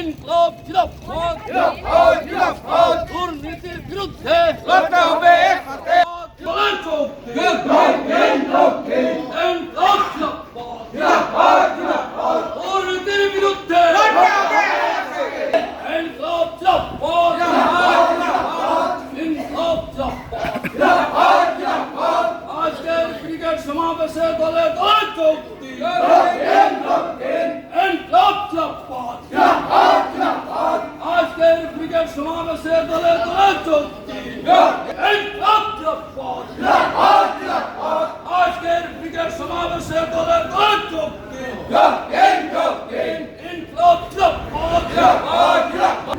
ইনকলাব জিন্দাবাদ দুর্নীতির বিরুদ্ধে দুর্নীতির বিরুদ্ধে আজকের ক্রিকেট সমাবেশে দলে দলে যোগ দিন। আজকের ক্রিকেট সমাবেশে দলে দলে যোগ দিন। আজকের ক্রিকেট সমাবেশে দলে দলে যোগ দিন।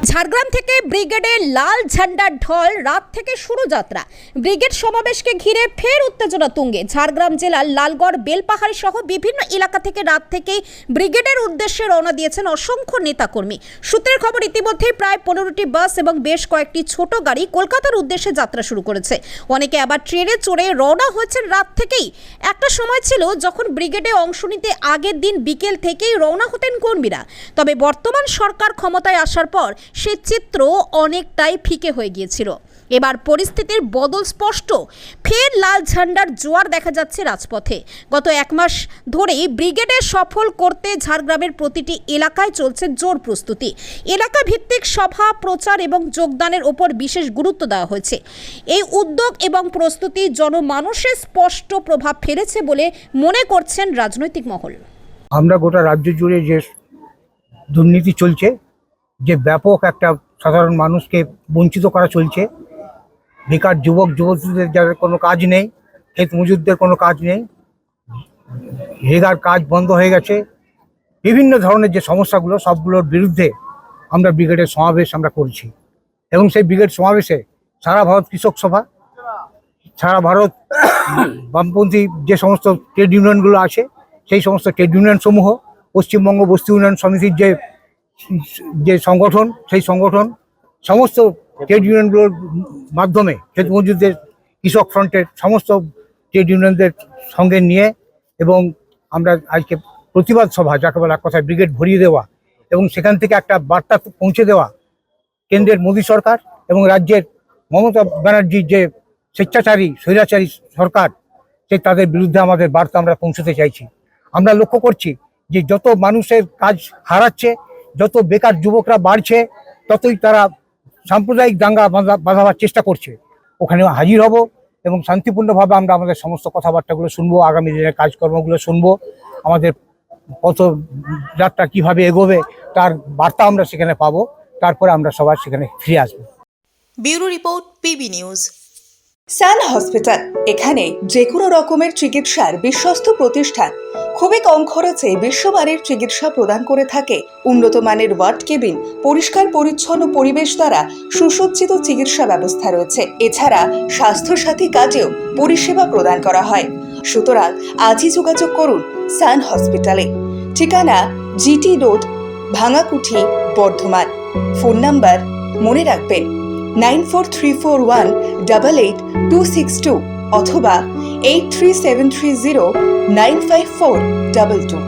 ঝাড়গ্রাম থেকে ব্রিগেডের লাল ঝান্ডার ঢল, রাত থেকে শুরু যাত্রা। ব্রিগেড সমাবেশকে ঘিরে ফের উত্তেজনা তুঙ্গে। ঝাড়গ্রাম জেলার লালগড়, বেলপাহাড়ি সহ বিভিন্ন এলাকা থেকে রাত থেকেই ব্রিগেডের উদ্দেশ্যে রওনা দিয়েছেন অসংখ্য নেতাকর্মী। সূত্রের খবর, ইতিমধ্যেই প্রায় 15টি বাস এবং বেশ কয়েকটি ছোট গাড়ি কলকাতার উদ্দেশ্যে যাত্রা শুরু করেছে। অনেকে আবার ট্রেনে চড়ে রওনা হয়েছেন রাত থেকেই। একটা সময় ছিল যখন ব্রিগেডে অংশ নিতে আগের দিন বিকেল থেকেই রওনা হতেন কর্মীরা। তবে বর্তমান সরকার ক্ষমতায় আসার পর সেই চিত্র অনেকটাই ফিকে হয়ে গিয়েছিল। এবার পরিস্থিতির বদল স্পষ্ট। ফের লাল ঝান্ডার জোয়ার দেখা যাচ্ছে রাজপথে। গত এক মাস ধরেই ব্রিগেডে সফল করতে ঝাড়গ্রামের প্রতিটি এলাকায় চলছে জোর প্রস্তুতি। এলাকা ভিত্তিক সভা, প্রচার এবং যোগদানের ওপর বিশেষ গুরুত্ব দেওয়া হয়েছে। এই উদ্যোগ এবং প্রস্তুতি জনমানুষের স্পষ্ট প্রভাব ফেলেছে বলে মনে করছেন রাজনৈতিক মহল। আমরা গোটা রাজ্য জুড়ে যে দুর্নীতি চলছে, যে ব্যাপক একটা সাধারণ মানুষকে বঞ্চিত করা চলছে, বেকার যুবক যুবতীদের যাদের কোনো কাজ নেই, ক্ষেত মজুরদের কোনো কাজ নেই, রেগার কাজ বন্ধ হয়ে গেছে, বিভিন্ন ধরনের যে সমস্যাগুলো, সবগুলোর বিরুদ্ধে আমরা ব্রিগেডের সমাবেশ আমরা করছি। এবং সেই ব্রিগেড সমাবেশে সারা ভারত কৃষক সভা, সারা ভারত বামপন্থী যে সমস্ত ট্রেড ইউনিয়নগুলো আছে, সেই সমস্ত ট্রেড ইউনিয়ন সমূহ, পশ্চিমবঙ্গ বস্তি উন্নয়ন সমিতির যে সংগঠন, সেই সংগঠন, সমস্ত ট্রেড ইউনিয়নগুলোর মাধ্যমে ক্ষেত মজুরদের, কৃষক ফ্রন্টের সমস্ত ট্রেড ইউনিয়নদের সঙ্গে নিয়ে এবং আমরা আজকে প্রতিবাদ সভা, যাকে বলা কথায় ব্রিগেড ভরিয়ে দেওয়া এবং সেখান থেকে একটা বার্তা পৌঁছে দেওয়া কেন্দ্রের মোদী সরকার এবং রাজ্যের মমতা ব্যানার্জির যে স্বেচ্ছাচারী স্বৈরাচারী সরকার, সে তাদের বিরুদ্ধে আমাদের বার্তা আমরা পৌঁছতে চাইছি। আমরা লক্ষ্য করছি যে যত মানুষের কাজ হারাচ্ছে, যত বেকার যুবকরা বাড়ছে, ততই তারা সাম্প্রদায়িক দাঙ্গা বাঁধাবার চেষ্টা করছে। ওখানে হাজির হব এবং শান্তিপূর্ণভাবে আমরা আমাদের সমস্ত কথাবার্তাগুলো শুনবো, আগামী দিনের কাজকর্মগুলো শুনবো, আমাদের পথযাত্রা কিভাবে এগোবে তার বার্তা আমরা সেখানে পাবো। তারপরে আমরা সবাই সেখানে ফিরে আসবো। Bureau report, PB news. Sun hospital, এখানে যে কোনো রকমের চিকিৎসার বিশ্বস্ত প্রতিষ্ঠান। খুবই কম খরচে বিশ্বমানের চিকিৎসা প্রদান করে থাকে। উন্নত মানের ওয়ার্ড কেবিন, পরিষ্কার পরিচ্ছন্ন পরিবেশ দ্বারা সুসজ্জিত চিকিৎসা ব্যবস্থা রয়েছে। এছাড়া স্বাস্থ্যসাথী কাজেও পরিষেবা প্রদান করা হয়। সুতরাং আজই যোগাযোগ করুন সান হসপিটালে। ঠিকানা GT road, Bhangakuthi, Bardhaman. Phone number মনে রাখবেন 9434188262 অথবা 83730954222।